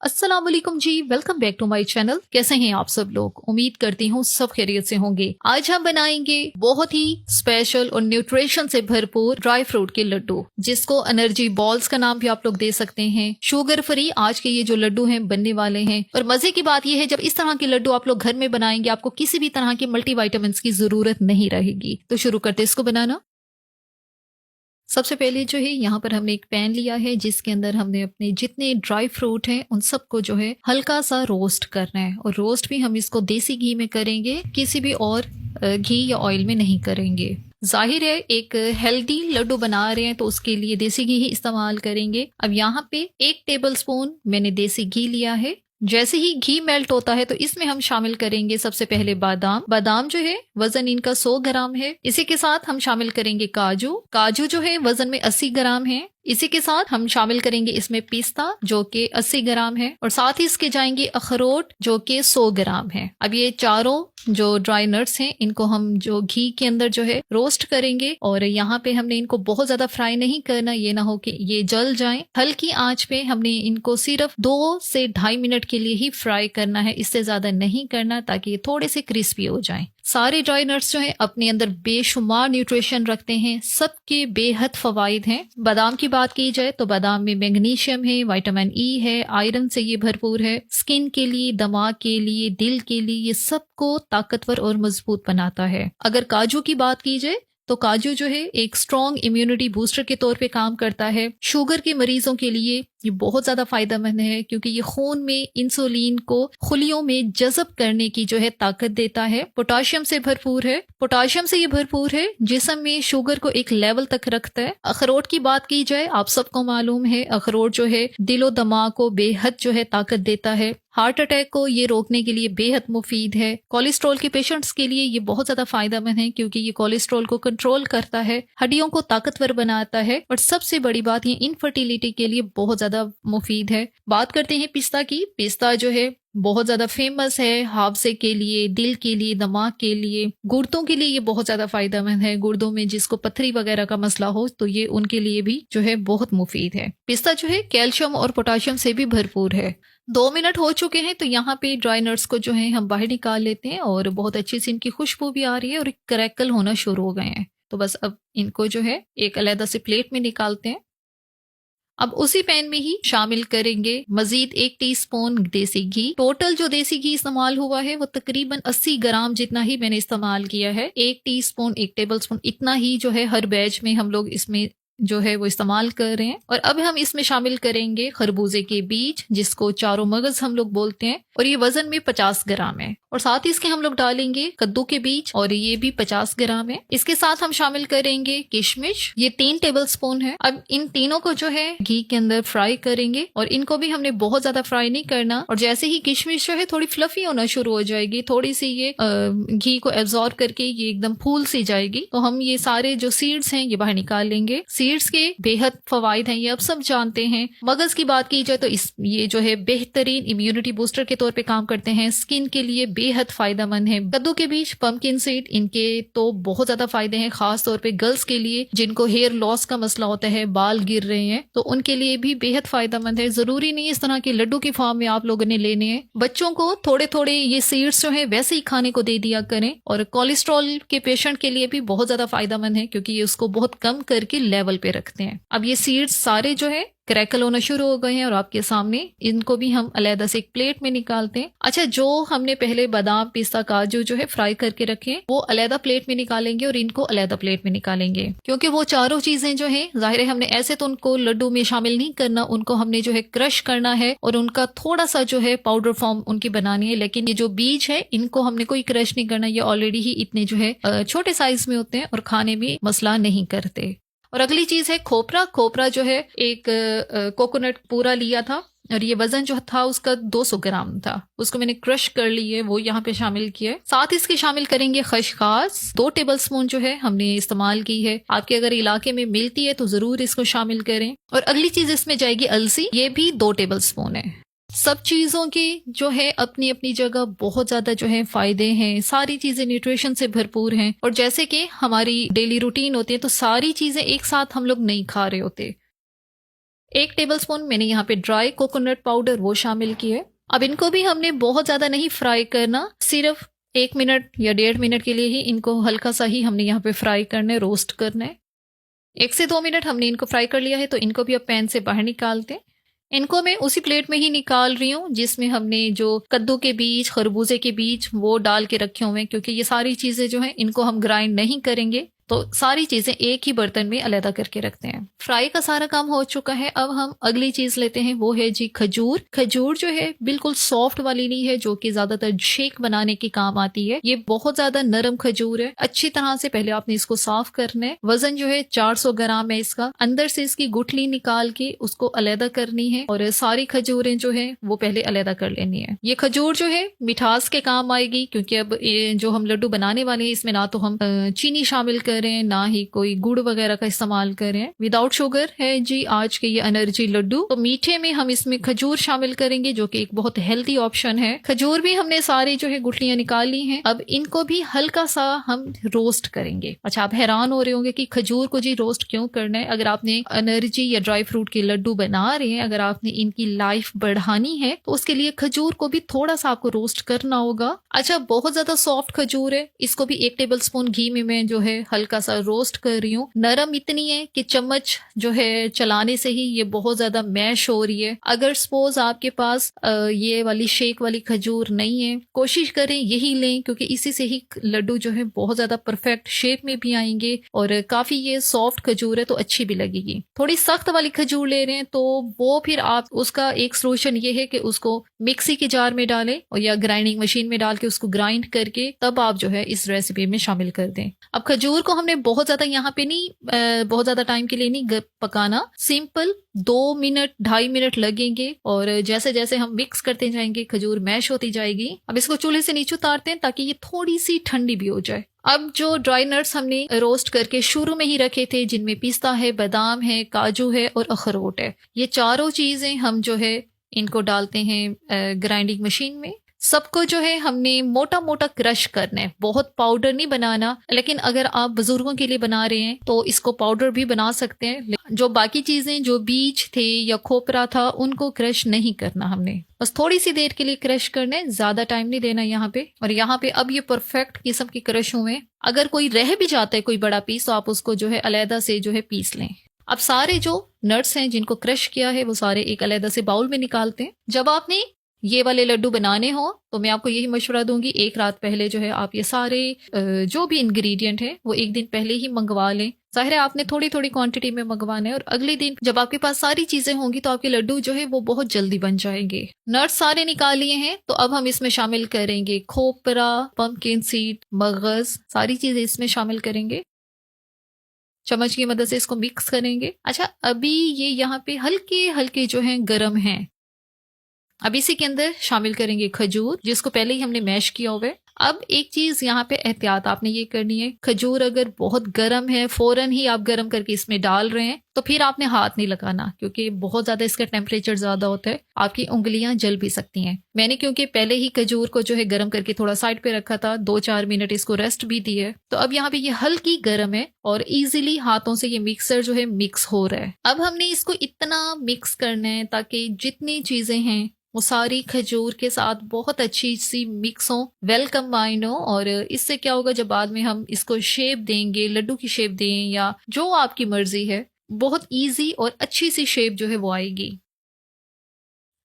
अस्सलाम वालेकुम जी, welcome back to my channel. कैसे हैं आप सब लोग? उम्मीद करती हूँ सब खैरियत से होंगे। आज हम बनाएंगे बहुत ही स्पेशल और न्यूट्रिशन से भरपूर ड्राई फ्रूट के लड्डू, जिसको एनर्जी बॉल्स का नाम भी आप लोग दे सकते हैं। शुगर फ्री आज के ये जो लड्डू हैं बनने वाले हैं। और मजे की बात यह है, जब इस तरह के लड्डू आप लोग घर में बनाएंगे, आपको किसी भी तरह के मल्टीविटामिन की जरूरत नहीं रहेगी। तो शुरू करते हैं इसको बनाना। सबसे पहले जो है यहाँ पर हमने एक पैन लिया है, जिसके अंदर हमने अपने जितने ड्राई फ्रूट हैं उन सबको जो है हल्का सा रोस्ट करना है। और रोस्ट भी हम इसको देसी घी में करेंगे, किसी भी और घी या ऑयल में नहीं करेंगे। जाहिर है एक हेल्दी लड्डू बना रहे हैं तो उसके लिए देसी घी ही इस्तेमाल करेंगे। अब यहाँ पे 1 टेबलस्पून मैंने देसी घी लिया है। जैसे ही घी मेल्ट होता है तो इसमें हम शामिल करेंगे सबसे पहले बादाम। बादाम जो है वजन इनका 100 ग्राम है। इसी के साथ हम शामिल करेंगे काजू। काजू जो है वजन में 80 ग्राम है। इसी के साथ हम शामिल करेंगे इसमें पिस्ता जो कि 80 ग्राम है। और साथ ही इसके जाएंगे अखरोट जो कि 100 ग्राम है। अब ये चारों जो ड्राई नट्स हैं इनको हम जो घी के अंदर जो है रोस्ट करेंगे। और यहाँ पे हमने इनको बहुत ज्यादा फ्राई नहीं करना, ये ना हो कि ये जल जाएं। हल्की आंच पे हमने इनको सिर्फ 2 से 2.5 मिनट के लिए ही फ्राई करना है, इससे ज्यादा नहीं करना, ताकि ये थोड़े से क्रिस्पी हो जाएं। सारे ड्राई नट्स जो है अपने अंदर बेशुमार न्यूट्रिशन रखते हैं, सबके बेहद फवाइद हैं। बादाम की बात की जाए तो बादाम में मैग्नीशियम है, विटामिन ई है, आयरन से ये भरपूर है। स्किन के लिए, दिमाग के लिए, दिल के लिए ये सबको ताकतवर और मजबूत बनाता है। अगर काजू की बात की जाए तो काजू जो है एक स्ट्रॉन्ग इम्यूनिटी बूस्टर के तौर पे काम करता है। शुगर के मरीजों के लिए ये बहुत ज्यादा फायदेमंद है, क्योंकि ये खून में इंसुलिन को खुलियों में जज़ब करने की जो है ताकत देता है। पोटाशियम से भरपूर है। पोटाशियम से ये भरपूर है, जिस्म में शुगर को एक लेवल तक रखता है। अखरोट की बात की जाए, आप सबको मालूम है अखरोट जो है दिलो दिमाग को बेहद जो है ताकत देता है। हार्ट अटैक को ये रोकने के लिए बेहद मुफीद है। कोलेस्ट्रॉल के पेशेंट्स के लिए ये बहुत ज्यादा फायदेमंद है, क्योंकि ये कोलेस्ट्रॉल को कंट्रोल करता है, हड्डियों को ताकतवर बनाता है। और सबसे बड़ी बात ये इनफर्टिलिटी के लिए बहुत ज्यादा मुफीद है। बात करते हैं पिस्ता की। पिस्ता जो है बहुत ज्यादा फेमस है हाफजे के लिए, दिल के लिए, दिमाग के लिए, गुर्दों के लिए ये बहुत ज्यादा फायदेमंद है। गुर्दों में जिसको पथरी वगैरह का मसला हो तो ये उनके लिए भी जो है बहुत मुफीद है। पिस्ता जो है कैल्शियम और पोटाशियम से भी भरपूर है। 2 मिनट हो चुके हैं तो यहाँ पे ड्राई नट्स को जो है हम बाहर निकाल लेते हैं। और बहुत अच्छी सी इनकी खुशबू भी आ रही है और क्रैकल होना शुरू हो गए हैं। तो बस अब इनको जो है एक अलग से प्लेट में निकालते हैं। अब उसी पैन में ही शामिल करेंगे मजीद 1 टीस्पून देसी घी। टोटल जो देसी घी इस्तेमाल हुआ है वो तकरीबन 80 ग्राम जितना ही मैंने इस्तेमाल किया है। 1 टीस्पून, 1 टेबलस्पून इतना ही जो है हर बैच में हम लोग इसमें जो है वो इस्तेमाल कर रहे हैं। और अब हम इसमें शामिल करेंगे खरबूजे के बीज, जिसको चारों मगज हम लोग बोलते हैं, और ये वजन में 50 ग्राम है। और साथ ही इसके हम लोग डालेंगे कद्दू के बीज, और ये भी 50 ग्राम है। इसके साथ हम शामिल करेंगे किशमिश, ये 3 टेबलस्पून है। अब इन तीनों को जो है घी के अंदर फ्राई करेंगे, और इनको भी हमने बहुत ज्यादा फ्राई नहीं करना। और जैसे ही किशमिश जो है थोड़ी फ्लफी होना शुरू हो जाएगी, थोड़ी सी ये घी को एब्जॉर्ब करके ये एकदम फूल सी जाएगी, तो हम ये सारे जो सीड्स हैं ये बाहर निकाल लेंगे। सीड्स के बेहद फवाइद हैं, ये अब सब जानते हैं। मगज की बात की जाए तो ये जो है बेहतरीन इम्यूनिटी बूस्टर के तौर पे काम करते हैं, स्किन के लिए बेहद फायदेमंद है। कद्दू के बीज, पंपकिन सीड, इनके तो बहुत ज्यादा फायदे हैं, खास तौर पे गर्ल्स के लिए जिनको हेयर लॉस का मसला होता है, बाल गिर रहे हैं, तो उनके लिए भी बेहद फायदेमंद है। जरूरी नहीं इस तरह के लड्डू की फॉर्म में आप लोगों ने लेने हैं। बच्चों को थोड़े थोड़े ये सीड्स जो है वैसे ही खाने को दे दिया करें। और कोलेस्ट्रॉल के पेशेंट के लिए भी बहुत ज्यादा फायदेमंद है, क्योंकि ये उसको बहुत कम करके लेवल पे रखते हैं। अब ये सीड्स सारे जो है क्रैकल होना शुरू हो गए हैं, और आपके सामने इनको भी हम अलग से एक प्लेट में निकालते हैं। अच्छा, जो हमने पहले बादाम, पिस्ता, काजू जो है फ्राई करके रखे वो अलग प्लेट में निकालेंगे, और इनको अलग प्लेट में निकालेंगे, क्योंकि वो चारों चीजें जो है जाहिर है हमने ऐसे तो उनको लड्डू में शामिल नहीं करना, उनको हमने जो है क्रश करना है और उनका थोड़ा सा जो है पाउडर फॉर्म उनकी बनानी है। लेकिन ये जो बीज है इनको हमने कोई क्रश नहीं करना, ये ऑलरेडी ही इतने जो है छोटे साइज में होते हैं और खाने में मसला नहीं करते। और अगली चीज है खोपरा। खोपरा जो है एक कोकोनट पूरा लिया था, और ये वजन जो था उसका 200 ग्राम था, उसको मैंने क्रश कर ली है, वो यहाँ पे शामिल किया है। साथ इसके शामिल करेंगे खसखस, 2 टेबलस्पून जो है हमने इस्तेमाल की है। आपके अगर इलाके में मिलती है तो जरूर इसको शामिल करें। और अगली चीज इसमें जाएगी अलसी, ये भी 2 टेबलस्पून है। सब चीजों की जो है अपनी अपनी जगह बहुत ज्यादा जो है फायदे हैं, सारी चीजें न्यूट्रिशन से भरपूर हैं। और जैसे कि हमारी डेली रूटीन होती है तो सारी चीजें एक साथ हम लोग नहीं खा रहे होते, 1 टेबलस्पून मैंने यहाँ पे ड्राई कोकोनट पाउडर वो शामिल किया है। अब इनको भी हमने बहुत ज़्यादा नहीं फ्राई करना, सिर्फ 1 मिनट या 1.5 मिनट के लिए ही इनको हल्का सा ही हमने यहाँ पे फ्राई करना है, रोस्ट करना है। 1 से 2 मिनट हमने इनको फ्राई कर लिया है, तो इनको भी अब पैन से बाहर निकालते हैं। इनको मैं उसी प्लेट में ही निकाल रही हूँ जिसमें हमने जो कद्दू के बीज, खरबूजे के बीज वो डाल के रखे हुए हैं, क्योंकि ये सारी चीज़ें जो हैं इनको हम ग्राइंड नहीं करेंगे, तो सारी चीजें एक ही बर्तन में अलग करके रखते हैं। फ्राई का सारा काम हो चुका है। अब हम अगली चीज लेते हैं, वो है जी खजूर। खजूर जो है बिल्कुल सॉफ्ट वाली नहीं है जो कि ज्यादातर शेक बनाने के काम आती है, ये बहुत ज्यादा नरम खजूर है। अच्छी तरह से पहले आपने इसको साफ करना है। वजन जो है 400 ग्राम है इसका। अंदर से इसकी गुठली निकाल के उसको अलग करनी है और सारी खजूरें जो है वो पहले अलग कर लेनी है। ये खजूर जो है मिठास के काम आएगी, क्योंकि अब जो हम लड्डू बनाने वाले हैं इसमें ना तो हम चीनी शामिल करें, ना ही कोई गुड़ वगैरह का इस्तेमाल करें। विदाउट शुगर है जी आज के ये एनर्जी लड्डू। तो मीठे में हम इसमें खजूर शामिल करेंगे जो कि एक बहुत हेल्दी ऑप्शन है। खजूर भी हमने सारी जो है गुठलियां निकाली हैं। अब इनको भी हल्का सा हम रोस्ट करेंगे। अच्छा, आप हैरान हो रहे होंगे कि खजूर को जी रोस्ट क्यों करना है। अगर आपने एनर्जी या ड्राई फ्रूट के लड्डू बना रहे हैं, अगर आपने इनकी लाइफ बढ़ानी है तो उसके लिए खजूर को भी थोड़ा सा आपको रोस्ट करना होगा। अच्छा, बहुत ज्यादा सॉफ्ट खजूर है, इसको भी 1 टेबलस्पून घी में मैं जो है हल्का सा रोस्ट कर रही हूँ। नरम इतनी है कि चम्मच जो है चलाने से ही ये बहुत ज्यादा मैश हो रही है। अगर सपोज आपके पास ये वाली शेक वाली खजूर नहीं है, कोशिश करें यही लें, क्योंकि इसी से ही लड्डू जो है बहुत ज्यादा परफेक्ट शेप में भी आएंगे और काफी ये सॉफ्ट खजूर है तो अच्छी भी लगेगी। थोड़ी सख्त वाली खजूर ले रहे हैं तो वो फिर आप उसका एक सोल्यूशन ये है कि उसको मिक्सी के जार में डालें और या ग्राइंडिंग मशीन में डाल के उसको ग्राइंड करके तब आप जो है इस रेसिपी में शामिल कर दें। अब खजूर को हमने बहुत ज्यादा यहाँ पे नहीं बहुत ज्यादा टाइम के लिए नहीं पकाना, सिंपल 2 मिनट 2.5 मिनट लगेंगे और जैसे जैसे हम मिक्स करते जाएंगे खजूर मैश होती जाएगी। अब इसको चूल्हे से नीचे उतारते हैं ताकि ये थोड़ी सी ठंडी भी हो जाए। अब जो ड्राई नट्स हमने रोस्ट करके शुरू में ही रखे थे, जिनमें पिस्ता है, बादाम है, काजू है और अखरोट है, ये चारों चीजें हम जो है इनको डालते हैं ग्राइंडिंग मशीन में। सबको जो है हमने मोटा मोटा क्रश करना है, बहुत पाउडर नहीं बनाना। लेकिन अगर आप बुजुर्गों के लिए बना रहे हैं तो इसको पाउडर भी बना सकते हैं। जो बाकी चीजें जो बीज थे या खोपरा था उनको क्रश नहीं करना हमने, बस थोड़ी सी देर के लिए क्रश करना है, ज्यादा टाइम नहीं देना यहाँ पे। और यहाँ पे अब ये परफेक्ट किस्म के क्रश हुए। अगर कोई रह भी जाता है कोई बड़ा पीस तो आप उसको जो है अलहदा से जो है पीस लें। अब सारे जो नट्स हैं जिनको क्रश किया है वो सारे एक अलहदा से बाउल में निकालते हैं। जब आपने ये वाले लड्डू बनाने हो तो मैं आपको यही मशवरा दूंगी, एक रात पहले जो है आप ये सारे जो भी इंग्रेडिएंट है वो एक दिन पहले ही मंगवा लें। जाहिर है आपने थोड़ी थोड़ी क्वांटिटी में मंगवाना है और अगले दिन जब आपके पास सारी चीजें होंगी तो आपके लड्डू जो है वो बहुत जल्दी बन जाएंगे। नट्स सारे निकाल लिए हैं तो अब हम इसमें शामिल करेंगे खोपरा, पंपकिन सीड, मगज, सारी चीजें इसमें शामिल करेंगे। चम्मच की मदद से इसको मिक्स करेंगे। अच्छा, अभी ये यहाँ पे हल्के हल्के जो है गर्म हैं। अब इसी के अंदर शामिल करेंगे खजूर जिसको पहले ही हमने मैश किया हुआ है। अब एक चीज यहाँ पे एहतियात आपने ये करनी है, खजूर अगर बहुत गर्म है, फौरन ही आप गर्म करके इसमें डाल रहे हैं तो फिर आपने हाथ नहीं लगाना, क्योंकि बहुत ज्यादा इसका टेम्परेचर ज्यादा होता है, आपकी उंगलियां जल भी सकती हैं। मैंने क्योंकि पहले ही खजूर को जो है गर्म करके थोड़ा साइड पे रखा था, 2-4 मिनट इसको रेस्ट भी दी है, तो अब यहाँ पे ये हल्की गर्म है और इजीली हाथों से ये मिक्सर जो है मिक्स हो रहा है। अब हमने इसको इतना मिक्स करना है ताकि जितनी चीजें हैं वो सारी खजूर के साथ बहुत अच्छी सी मिक्स हो, वेल कंबाइन हो। और इससे क्या होगा, जब बाद में हम इसको शेप देंगे, लड्डू की शेप दें या जो आपकी मर्जी है, बहुत इजी और अच्छी सी शेप जो है वो आएगी।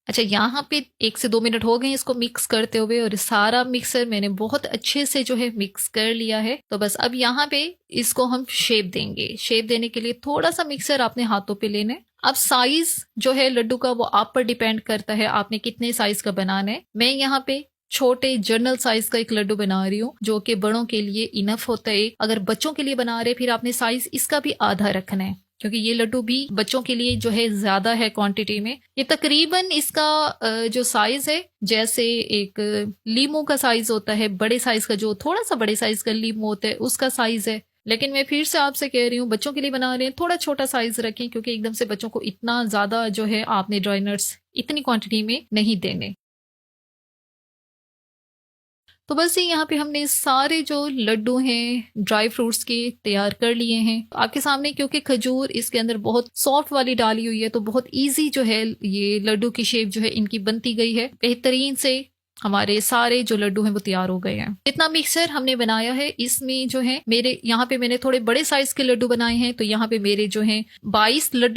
अच्छा, यहाँ पे 1 से 2 मिनट हो गए इसको मिक्स करते हुए और सारा मिक्सर मैंने बहुत अच्छे से जो है मिक्स कर लिया है। तो बस अब यहाँ पे इसको हम शेप देंगे। शेप देने के लिए थोड़ा सा मिक्सर आपने हाथों पे लेना है। अब साइज जो है लड्डू का वो आप पर डिपेंड करता है, आपने कितने साइज का बनाना है। मैं यहाँ पे छोटे जर्नल साइज का एक लड्डू बना रही हूँ जो कि बड़ों के लिए इनफ होता है। अगर बच्चों के लिए बना रहे फिर आपने साइज इसका भी आधा रखना है, क्योंकि ये लड्डू भी बच्चों के लिए जो है ज्यादा है क्वांटिटी में। ये तकरीबन इसका जो साइज है जैसे एक लीमू का साइज होता है, बड़े साइज का जो थोड़ा सा बड़े साइज का लीमू होता है उसका साइज है। लेकिन मैं फिर से आपसे कह रही हूँ बच्चों के लिए बना रहे हैं थोड़ा छोटा साइज रखें, क्योंकि एकदम से बच्चों को इतना ज्यादा जो है आपने ड्राई नट्स इतनी क्वांटिटी में नहीं देने। तो बस ये यहाँ पे हमने सारे जो लड्डू हैं ड्राई फ्रूट्स के तैयार कर लिए हैं आपके सामने, क्योंकि खजूर इसके अंदर बहुत सॉफ्ट वाली डाली हुई है तो बहुत इजी जो है ये लड्डू की शेप जो है इनकी बनती गई है। बेहतरीन से हमारे सारे जो लड्डू हैं वो तैयार हो गए हैं। जितना मिक्सचर हमने बनाया है इसमें जो है मेरे यहाँ पे मैंने थोड़े बड़े साइज के लड्डू बनाए हैं, तो यहाँ पे मेरे जो हैं 22 लड्डू